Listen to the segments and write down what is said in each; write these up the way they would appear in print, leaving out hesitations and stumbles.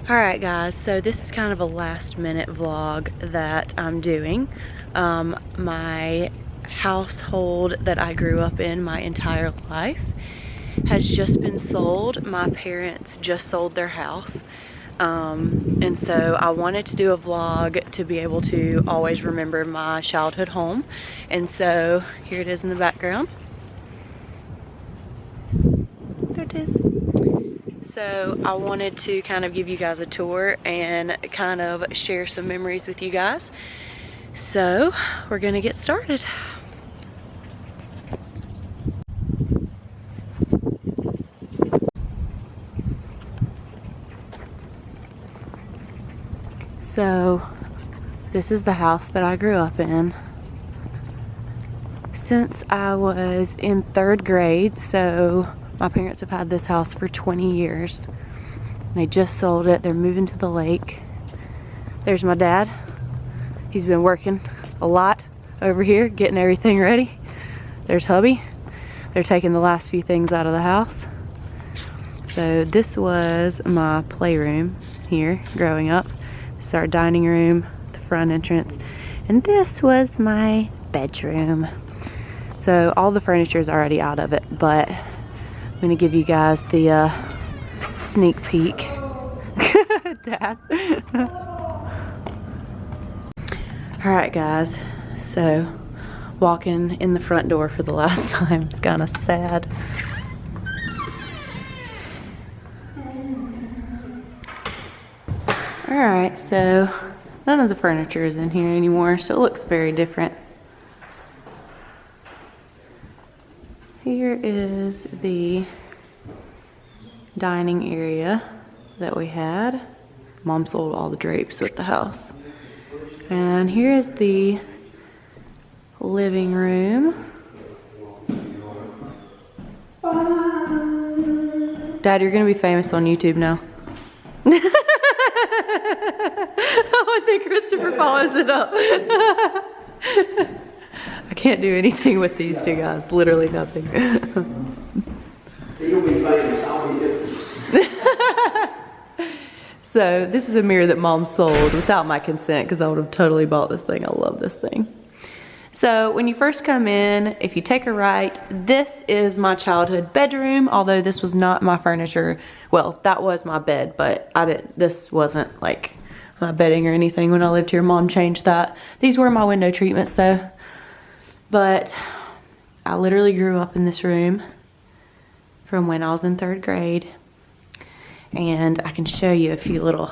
Alright guys, so this is kind of a last minute vlog that I'm doing. My household that I grew up in my entire life has just been sold. My parents just sold their house. And so I wanted to do a vlog to be able to always remember my childhood home. And so here it is in the background. There it is. So I wanted to kind of give you guys a tour and kind of share some memories with you guys. So we're gonna get started. So this is the house that I grew up in since I was in 3rd grade. So my parents have had this house for 20 years. They just sold it. They're moving to the lake. There's my dad. He's been working a lot over here, getting everything ready. There's hubby. They're taking the last few things out of the house. So this was my playroom here growing up. This is our dining room, the front entrance. And this was my bedroom. So all the furniture is already out of it, but I'm gonna give you guys the sneak peek. Dad. Alright guys, so walking in the front door for the last time is kind of sad. Alright, so none of the furniture is in here anymore, so it looks very different. Here is the dining area that we had. Mom sold all the drapes with the house. And here is the living room. Dad, you're gonna be famous on YouTube now. Oh, I think Christopher follows it up. I can't do anything with these two guys, literally nothing. You'll be famous, I'll be different. So this is a mirror that Mom sold without my consent because I would have totally bought this thing. I love this thing. So when you first come in, if you take a right, this is my childhood bedroom, although this was not my furniture. Well, that was my bed, but this wasn't like my bedding or anything when I lived here. Mom changed that. These were my window treatments though. But I literally grew up in this room from when I was in 3rd grade. And I can show you a few little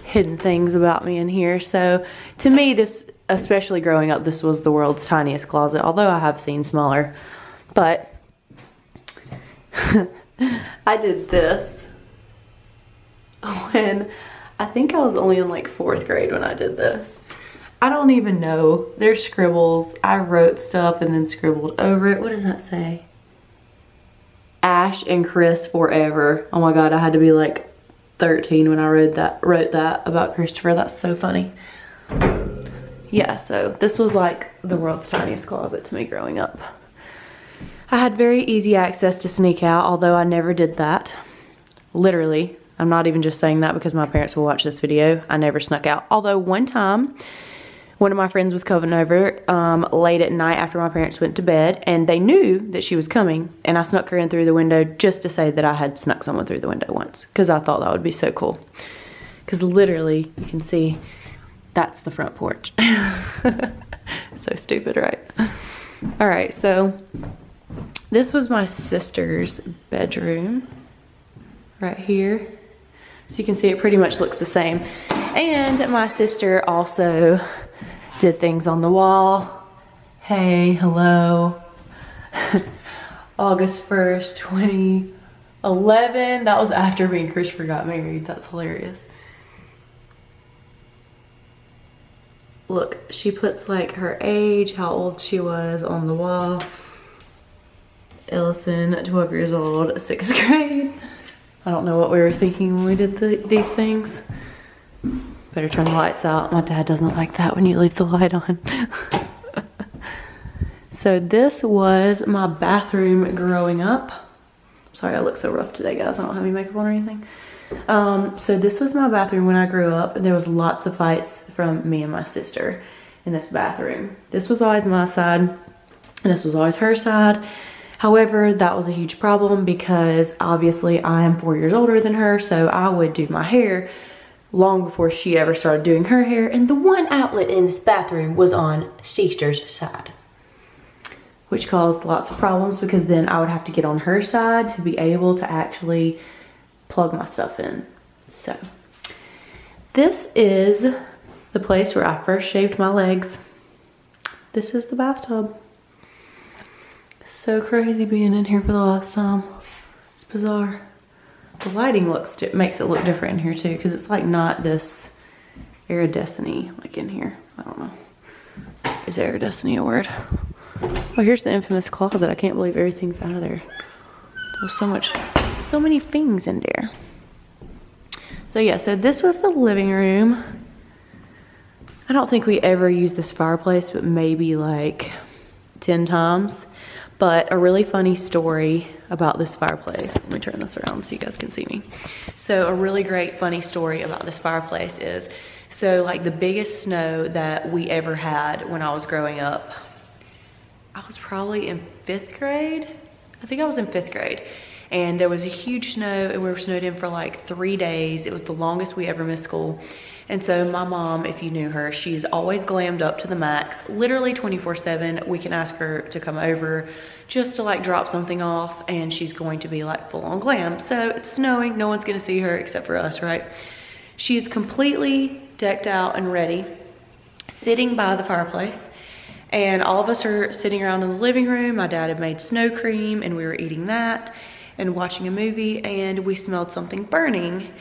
hidden things about me in here. So to me, this, especially growing up, this was the world's tiniest closet, although I have seen smaller. But I did this when I think I was only in like 4th grade when I did this. I don't even know. There's scribbles. I wrote stuff and then scribbled over it. What does that say? Ash and Chris forever. Oh my god, I had to be like 13 when I wrote that about Christopher. That's so funny. Yeah, so this was like the world's tiniest closet to me growing up. I had very easy access to sneak out, although I never did that. Literally, I'm not even just saying that because my parents will watch this video. I never snuck out. Although one time, one of my friends was coming over late at night after my parents went to bed, and they knew that she was coming, and I snuck her in through the window just to say that I had snuck someone through the window once, because I thought that would be so cool. Because literally, you can see that's the front porch. So stupid, right? All right, so this was my sister's bedroom right here. So you can see it pretty much looks the same. And my sister also did things on the wall. Hey, hello. August 1st, 2011. That was after me and Christopher got married. That's hilarious. Look, she puts like her age, how old she was on the wall. Ellison, 12 years old, 6th grade. I don't know what we were thinking when we did these things. Better turn the lights out. My dad doesn't like that when you leave the light on. So this was my bathroom growing up. Sorry I look so rough today, guys. I don't have any makeup on or anything. So this was my bathroom when I grew up. There was lots of fights from me and my sister in this bathroom. This was always my side, and this was always her side. However, that was a huge problem because obviously I am 4 years older than her, so I would do my hair long before she ever started doing her hair, and the one outlet in this bathroom was on sister's side, which caused lots of problems because then I would have to get on her side to be able to actually plug my stuff in. So this is the place where I first shaved my legs. This is the bathtub. So crazy being in here for the last time. It's bizarre. The lighting makes it look different in here too, because it's like not this iridescent like in here. I don't know. Is iridescent a word? Oh, here's the infamous closet. I can't believe everything's out of there. There's so many things in there. So yeah, so this was the living room. I don't think we ever used this fireplace, but maybe like 10 times. But a really funny story about this fireplace. Let me turn this around so you guys can see me. So a really great funny story about this fireplace is, so like the biggest snow that we ever had when I was growing up, I was probably in 5th grade. I think I was in 5th grade. And there was a huge snow and we were snowed in for like 3 days. It was the longest we ever missed school. And so my mom, if you knew her, she's always glammed up to the max, literally 24/7. We can ask her to come over just to like drop something off and she's going to be like full on glam. So it's snowing, no one's gonna see her except for us, right? She is completely decked out and ready, sitting by the fireplace. And all of us are sitting around in the living room. My dad had made snow cream and we were eating that and watching a movie, and we smelled something burning.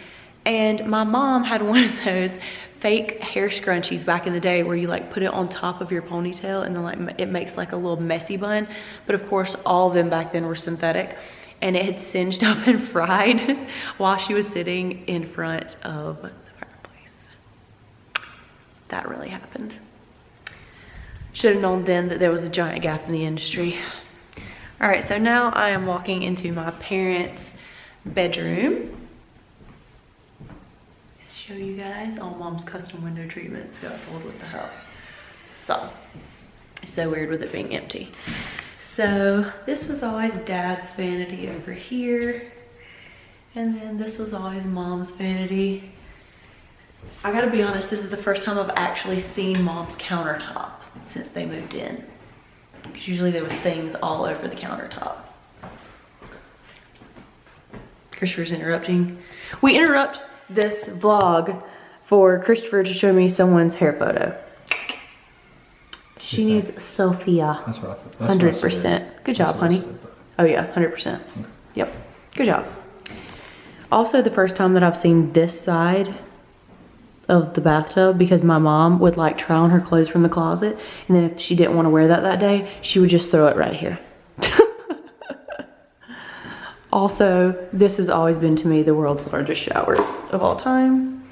And my mom had one of those fake hair scrunchies back in the day where you like put it on top of your ponytail and then like it makes like a little messy bun. But of course, all of them back then were synthetic, and it had singed up and fried while she was sitting in front of the fireplace. That really happened. Should have known then that there was a giant gap in the industry. All right, so now I am walking into my parents' bedroom. Show you guys all mom's custom window treatments got sold with the house. So, it's so weird with it being empty. So this was always dad's vanity over here. And then this was always mom's vanity. I gotta be honest, this is the first time I've actually seen mom's countertop since they moved in. Because usually there was things all over the countertop. Christopher's interrupting. We interrupt this vlog for Christopher to show me someone's hair photo. She needs Sophia. That's what I thought. 100%. Good job, honey. Oh yeah, 100%. Okay. Yep. Good job. Also, the first time that I've seen this side of the bathtub, because my mom would like try on her clothes from the closet, and then if she didn't want to wear that day, she would just throw it right here. Also, this has always been to me the world's largest shower of all time.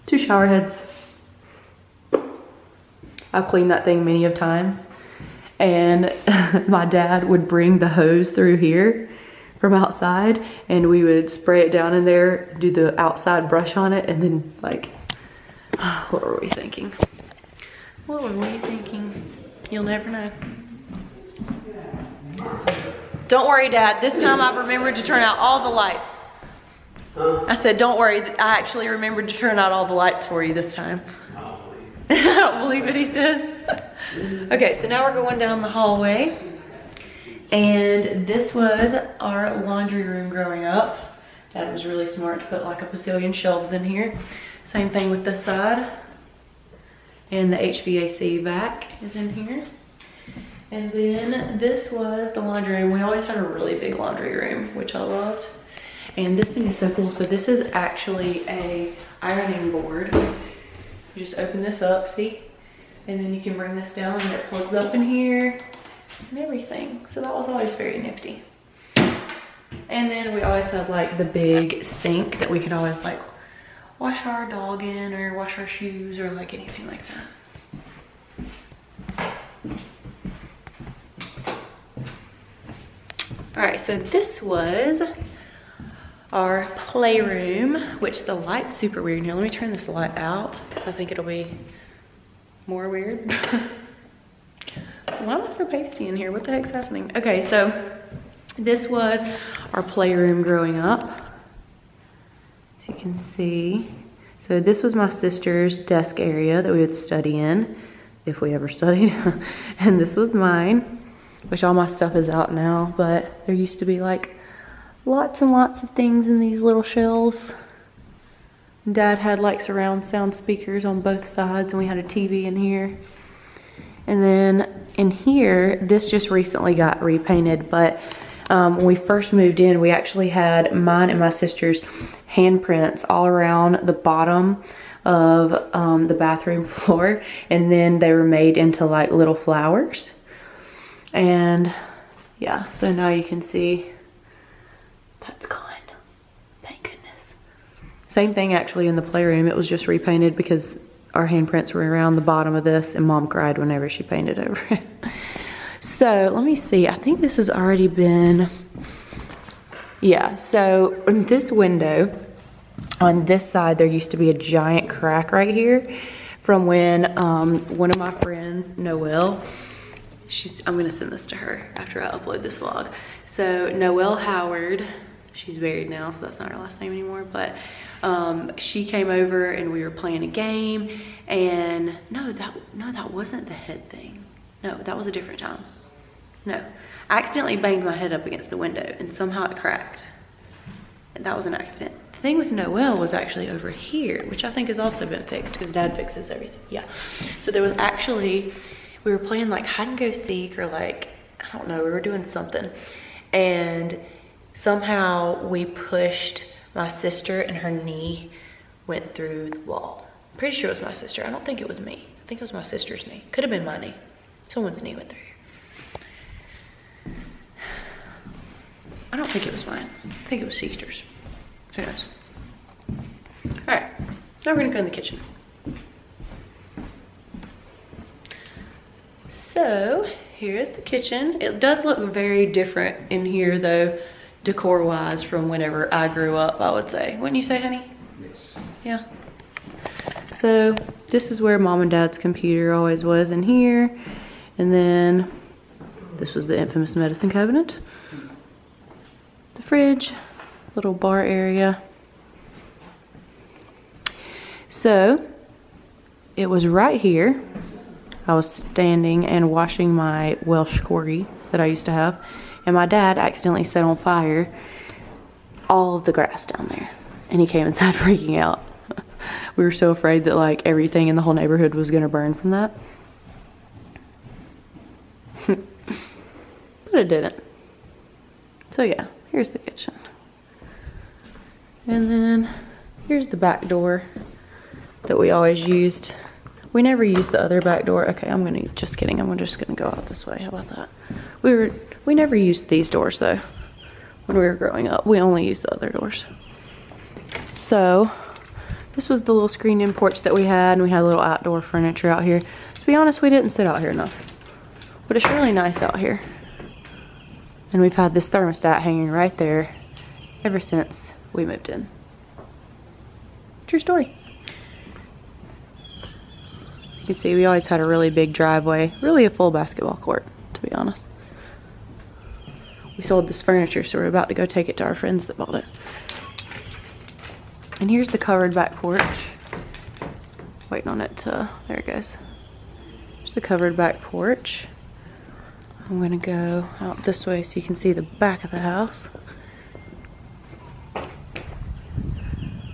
2 shower heads. I've cleaned that thing many of times, and my dad would bring the hose through here from outside, and we would spray it down in there, do the outside brush on it, and then like, what were we thinking? What were we thinking? You'll never know. Don't worry, Dad. This time I remembered to turn out all the lights. I said, don't worry. I actually remembered to turn out all the lights for you this time. I don't believe it, he says. Okay, so now we're going down the hallway. And this was our laundry room growing up. Dad was really smart to put like a bazillion shelves in here. Same thing with this side. And the HVAC vac is in here. And then this was the laundry room. We always had a really big laundry room, which I loved. And this thing is so cool. So this is actually a ironing board. You just open this up, see? And then you can bring this down and it plugs up in here and everything. So that was always very nifty. And then we always had like the big sink that we could always like wash our dog in or wash our shoes or like anything like that. All right, so this was our playroom, which the light's super weird here. Let me turn this light out. I think it'll be more weird. Why am I so pasty in here? What the heck's happening? Okay, so this was our playroom growing up. As you can see. So this was my sister's desk area that we would study in, if we ever studied. And this was mine, which all my stuff is out now, but there used to be like lots and lots of things in these little shelves. Dad had like surround sound speakers on both sides, and we had a TV in here. And then in here, this just recently got repainted, but when we first moved in, we actually had mine and my sister's handprints all around the bottom of the bathroom floor, and then they were made into like little flowers. And yeah, so now you can see that's gone. Thank goodness. Same thing actually in the playroom. It was just repainted because our handprints were around the bottom of this, and Mom cried whenever she painted over it. So let me see. I think this has already been, yeah. So in this window, on this side, there used to be a giant crack right here from when one of my friends, Noelle, I'm gonna send this to her after I upload this vlog. So Noelle Howard, she's married now, so that's not her last name anymore, but she came over and we were playing a game, and no, that wasn't the head thing. No, that was a different time. No, I accidentally banged my head up against the window and somehow it cracked. And that was an accident. The thing with Noelle was actually over here, which I think has also been fixed because Dad fixes everything. Yeah. So there was actually, we were playing like hide and go seek, or like, I don't know, we were doing something. And somehow we pushed my sister and her knee went through the wall. Pretty sure it was my sister. I don't think it was me. I think it was my sister's knee. Could have been my knee. Someone's knee went through here. I don't think it was mine. I think it was sister's. Who knows? All right, now we're gonna go in the kitchen. So here's the kitchen. It does look very different in here though, decor wise, from whenever I grew up, I would say. Wouldn't you say, honey? Yes. Yeah. So this is where Mom and Dad's computer always was, in here. And then this was the infamous medicine cabinet. The fridge, little bar area. So it was right here. I was standing and washing my Welsh corgi that I used to have, and my dad accidentally set on fire all of the grass down there, and he came inside freaking out. We were so afraid that like everything in the whole neighborhood was gonna burn from that. But it didn't. So yeah, here's the kitchen. And then here's the back door that we always used. We never used the other back door. Okay, just kidding. I'm just gonna go out this way. How about that? We never used these doors though. When we were growing up, we only used the other doors. So this was the little screened-in porch that we had, and we had a little outdoor furniture out here. To be honest, we didn't sit out here enough, but it's really nice out here. And we've had this thermostat hanging right there ever since we moved in. True story. You can see we always had a really big driveway, really a full basketball court, to be honest. We sold this furniture, so we're about to go take it to our friends that bought it. And here's the covered back porch. Waiting on it to, there it goes. Here's the covered back porch. I'm gonna go out this way so you can see the back of the house.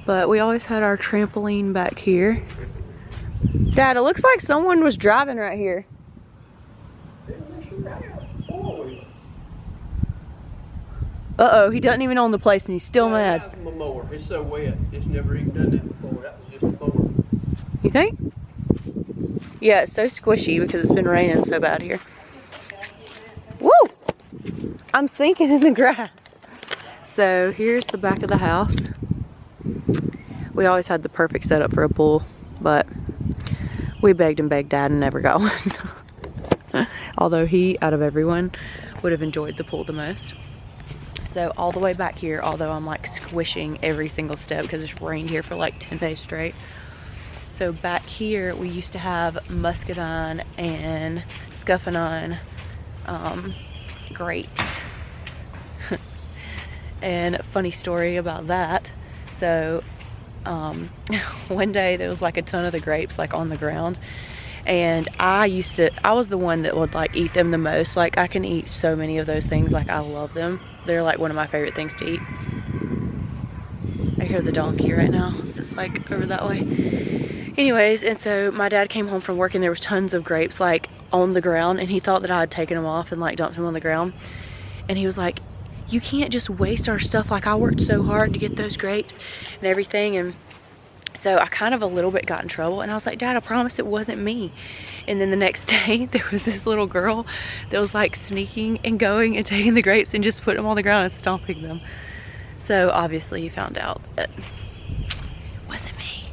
But we always had our trampoline back here. Dad, it looks like someone was driving right here. Uh-oh, he doesn't even own the place and he's still mad. That was my mower. It's so wet. It's never even done that before. That was just a mower. You think? Yeah, it's so squishy because it's been raining so bad here. Woo! I'm sinking in the grass. So here's the back of the house. We always had the perfect setup for a pool, but we begged and begged Dad and never got one. Although he, out of everyone, would have enjoyed the pool the most. So so all the way back here, although I'm like squishing every single step because it's rained here for like 10 days straight. So back here, we used to have muscadine and scuffenine grapes. And funny story about that. So one day there was like a ton of the grapes like on the ground, and I was the one that would like eat them the most. Like I can eat so many of those things, like I love them. They're like one of my favorite things to eat. I hear the donkey right now. It's like over that way. Anyways, and so my dad came home from work and there was tons of grapes like on the ground, and he thought that I had taken them off and like dumped them on the ground. And he was like, you can't just waste our stuff. Like I worked so hard to get those grapes and everything. And so I kind of a little bit got in trouble, and I was like, Dad, I promise it wasn't me. And then the next day there was this little girl that was like sneaking and going and taking the grapes and just putting them on the ground and stomping them. So obviously he found out that it wasn't me.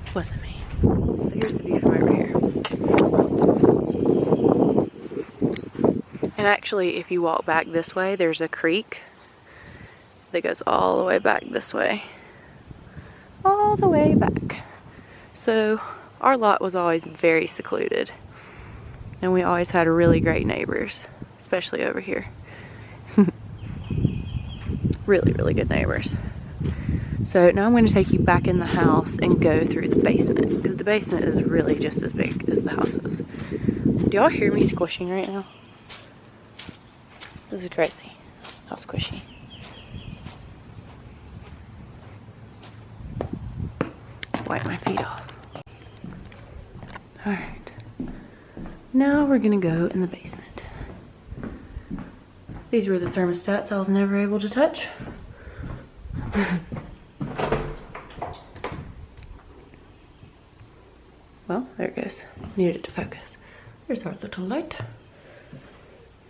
It wasn't me. So here's the view from over here. And actually, if you walk back this way, there's a creek that goes all the way back this way. All the way back. So our lot was always very secluded. And we always had really great neighbors, especially over here. Really, really good neighbors. So now I'm going to take you back in the house and go through the basement, because the basement is really just as big as the house is. Do y'all hear me squishing right now? This is crazy. How squishy. Wipe my feet off. Alright. Now we're gonna go in the basement. These were the thermostats I was never able to touch. Well, there it goes. Needed it to focus. There's our little light.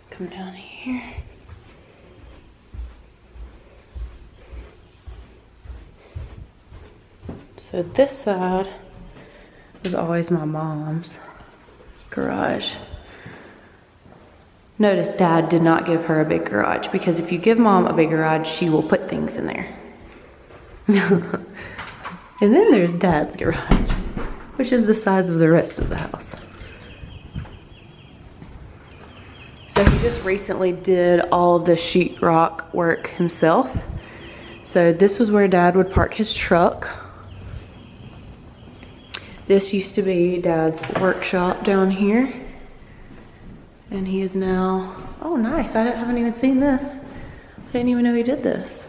Come down here. So this side was always my mom's garage. Notice Dad did not give her a big garage, because if you give Mom a big garage, she will put things in there. And then there's Dad's garage, which is the size of the rest of the house. So he just recently did all of the sheetrock work himself. So this was where Dad would park his truck. This used to be Dad's workshop down here. And he is now, oh nice, I haven't even seen this. I didn't even know he did this.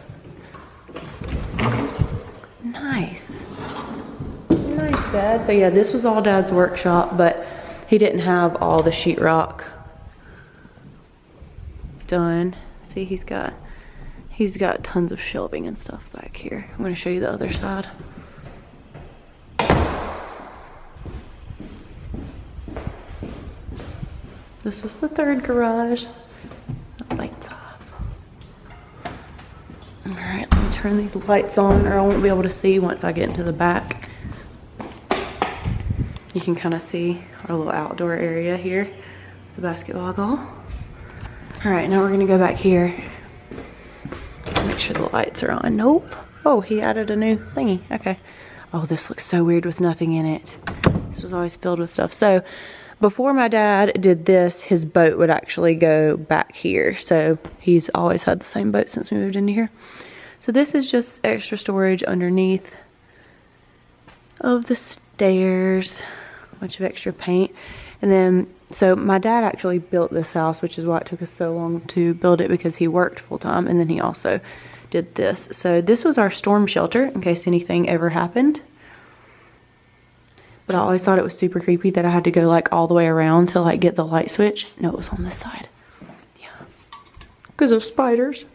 Nice. Nice, Dad. So yeah, this was all Dad's workshop, but he didn't have all the sheetrock done. See, he's got tons of shelving and stuff back here. I'm going to show you the other side. This is the third garage. The lights off. All right, let me turn these lights on, or I won't be able to see once I get into the back. You can kind of see our little outdoor area here, the basketball goal. All right, now we're gonna go back here. Make sure the lights are on. Nope. Oh, he added a new thingy. Okay. Oh, this looks so weird with nothing in it. This was always filled with stuff. So before my dad did this, his boat would actually go back here. So he's always had the same boat since we moved into here. So this is just extra storage underneath of the stairs. A bunch of extra paint. And then, so my dad actually built this house, which is why it took us so long to build it, because he worked full time. And then he also did this. So this was our storm shelter in case anything ever happened. But I always thought it was super creepy that I had to go like all the way around to like get the light switch. No, it was on this side. Yeah. Because of spiders.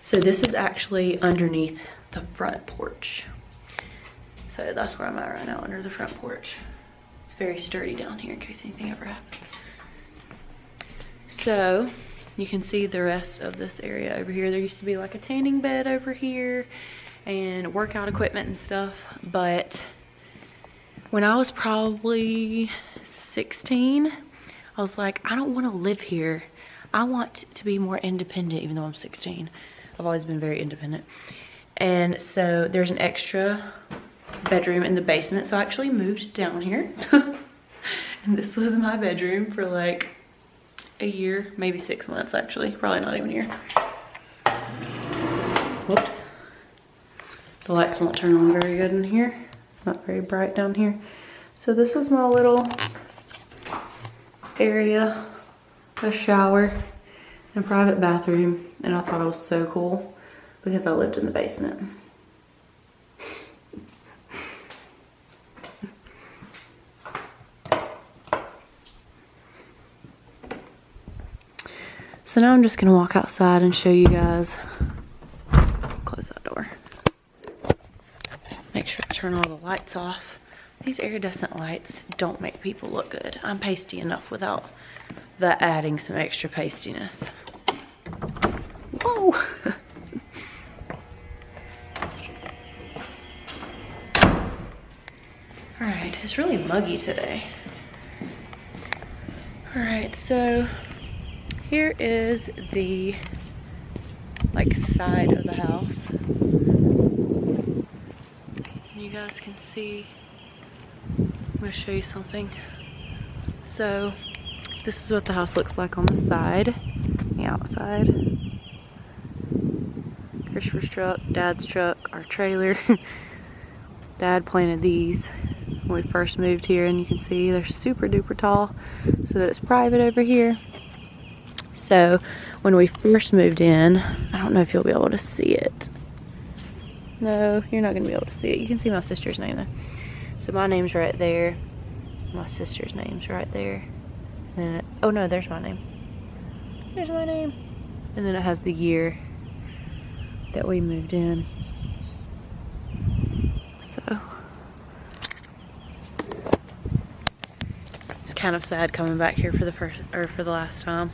So this is actually underneath the front porch. So that's where I'm at right now, under the front porch. It's very sturdy down here in case anything ever happens. So you can see the rest of this area over here. There used to be like a tanning bed over here and workout equipment and stuff. But when I was probably 16, I was like, I don't want to live here. I want to be more independent even though I'm 16. I've always been very independent. And so there's an extra bedroom in the basement. So I actually moved down here. And this was my bedroom for like a year, maybe 6 months actually. Probably not even a year. Whoops. The lights won't turn on very good in here. It's not very bright down here. So this was my little area, a shower, and a private bathroom. And I thought it was so cool because I lived in the basement. So now I'm just gonna walk outside and show you guys. Close that door. Make sure I turn all the lights off. These iridescent lights don't make people look good. I'm pasty enough without that adding some extra pastiness. Whoa! Alright, it's really muggy today. Alright, so here is the like side of the house. You guys can see, I'm gonna show you something. So this is what the house looks like on the side, the outside. Christopher's truck, Dad's truck, our trailer. Dad planted these when we first moved here, and you can see they're super duper tall so that it's private over here. So when we first moved in, I don't know if you'll be able to see it. No, you're not gonna be able to see it. You can see my sister's name though. So my name's right there. My sister's name's right there. And oh no, there's my name. There's my name. And then it has the year that we moved in. So it's kind of sad coming back here for the last time.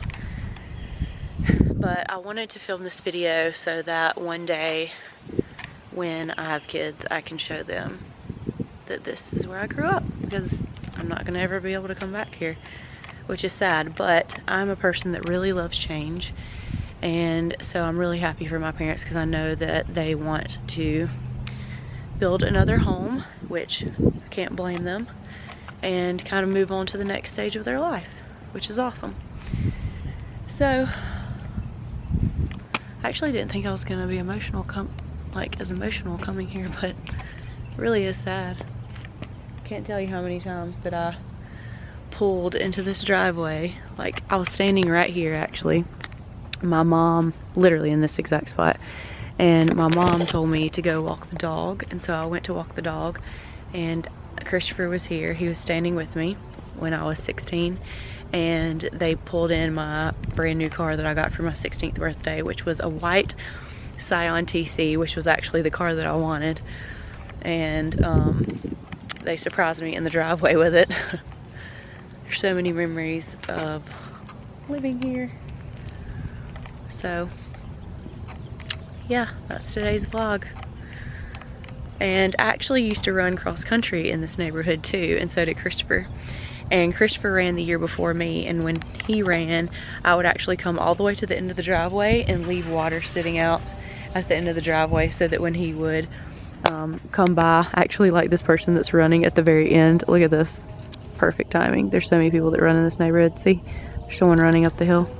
But I wanted to film this video so that one day when I have kids, I can show them that this is where I grew up, because I'm not gonna ever be able to come back here, which is sad. But I'm a person that really loves change, and so I'm really happy for my parents because I know that they want to build another home, which I can't blame them, and kind of move on to the next stage of their life, which is awesome. So I actually didn't think I was gonna be emotional coming here, but it really is sad. Can't tell you how many times that I pulled into this driveway. Like, I was standing right here actually. My mom, literally in this exact spot, and my mom told me to go walk the dog, and so I went to walk the dog, and Christopher was here. He was standing with me when I was 16, and they pulled in my brand new car that I got for my 16th birthday, which was a white Scion TC, which was actually the car that I wanted. And they surprised me in the driveway with it. There's so many memories of living here. So yeah, that's today's vlog. And I actually used to run cross country in this neighborhood too, and so did Christopher. And Christopher ran the year before me, and when he ran, I would actually come all the way to the end of the driveway and leave water sitting out at the end of the driveway, so that when he would come by, actually like this person that's running at the very end, look at this, perfect timing. There's so many people that run in this neighborhood. See, there's someone running up the hill.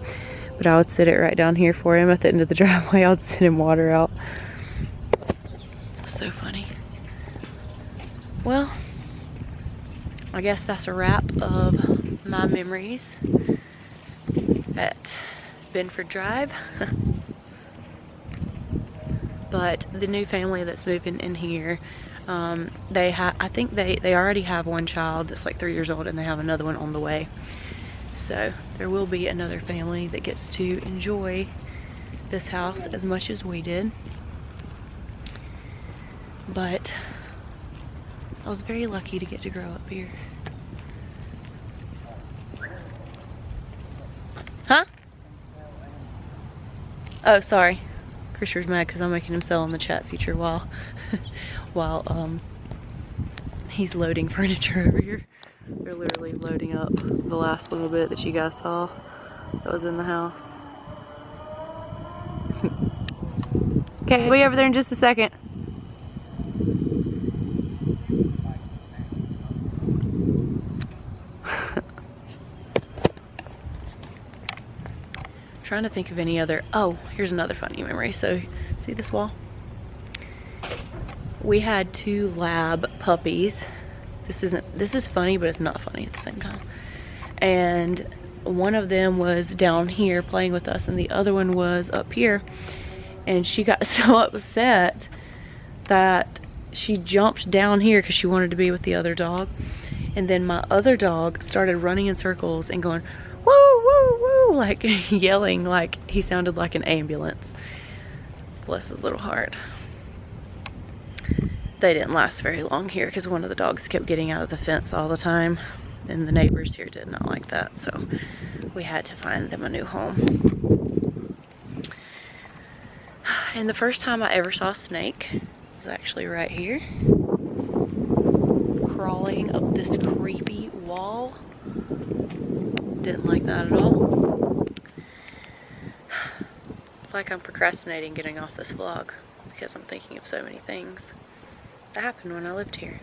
But I would sit it right down here for him at the end of the driveway. I would sit him water out. So funny. Well, I guess that's a wrap of my memories at Benford Drive. But the new family that's moving in here, I think they already have one child that's like 3 years old, and they have another one on the way. So there will be another family that gets to enjoy this house as much as we did. But I was very lucky to get to grow up here. Huh? Oh, sorry. Christopher's mad because I'm making him sell on the chat feature while he's loading furniture over here. They're literally loading up the last little bit that you guys saw that was in the house. Okay, we'll be over there in just a second. Trying to think of any other, oh, here's another funny memory. So, see this wall? We had 2 lab puppies. This is funny, but it's not funny at the same time. And one of them was down here playing with us and the other one was up here. And she got so upset that she jumped down here because she wanted to be with the other dog. And then my other dog started running in circles and going, woo, woo, woo, like yelling like he sounded like an ambulance. Bless his little heart. They didn't last very long here because one of the dogs kept getting out of the fence all the time. And the neighbors here did not like that. So we had to find them a new home. And the first time I ever saw a snake was actually right here. Crawling up this creepy wall. Didn't like that at all. It's like I'm procrastinating getting off this vlog because I'm thinking of so many things that happened when I lived here.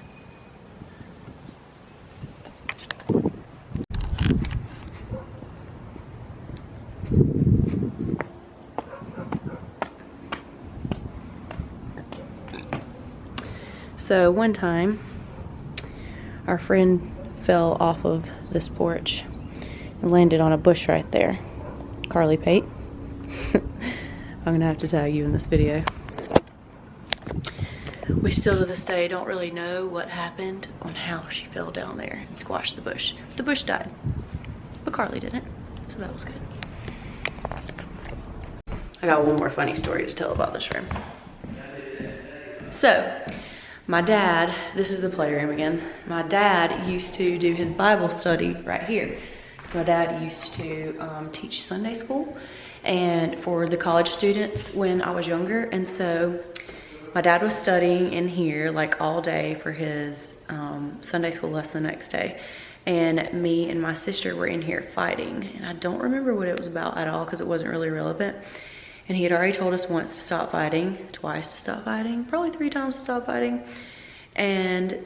So one time, our friend fell off of this porch and landed on a bush right there. Carly Pate. I'm gonna have to tag you in this video. We still to this day don't really know what happened on how she fell down there and squashed the bush. The bush died, but Carly didn't, so that was good. I got one more funny story to tell about this room. So, my dad, this is the playroom again. My dad used to do his Bible study right here. My dad used to teach Sunday school and for the college students when I was younger. And so my dad was studying in here like all day for his Sunday school lesson the next day. And me and my sister were in here fighting. And I don't remember what it was about at all because it wasn't really relevant. And he had already told us once to stop fighting, twice to stop fighting, probably 3 times to stop fighting. And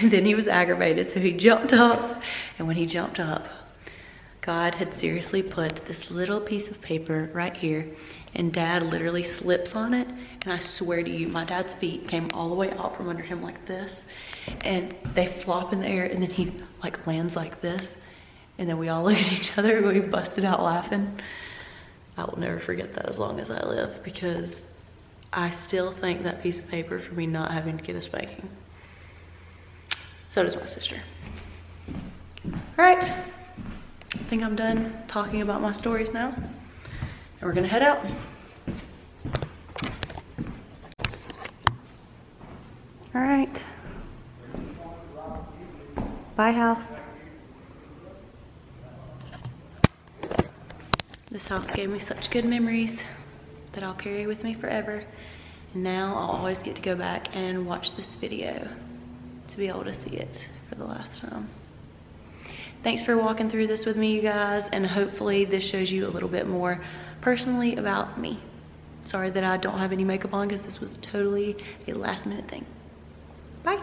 then he was aggravated, so he jumped up. And when he jumped up, God had seriously put this little piece of paper right here, and Dad literally slips on it. And I swear to you, my dad's feet came all the way out from under him like this. And they flop in the air, and then he like lands like this. And then we all look at each other and we busted out laughing. I will never forget that as long as I live, because I still thank that piece of paper for me not having to get a spanking. So does my sister. All right, I think I'm done talking about my stories now. And we're gonna head out. All right. Bye, house. This house gave me such good memories that I'll carry with me forever. And now I'll always get to go back and watch this video to be able to see it for the last time. Thanks for walking through this with me, you guys, and hopefully this shows you a little bit more personally about me. Sorry that I don't have any makeup on because this was totally a last minute thing. Bye.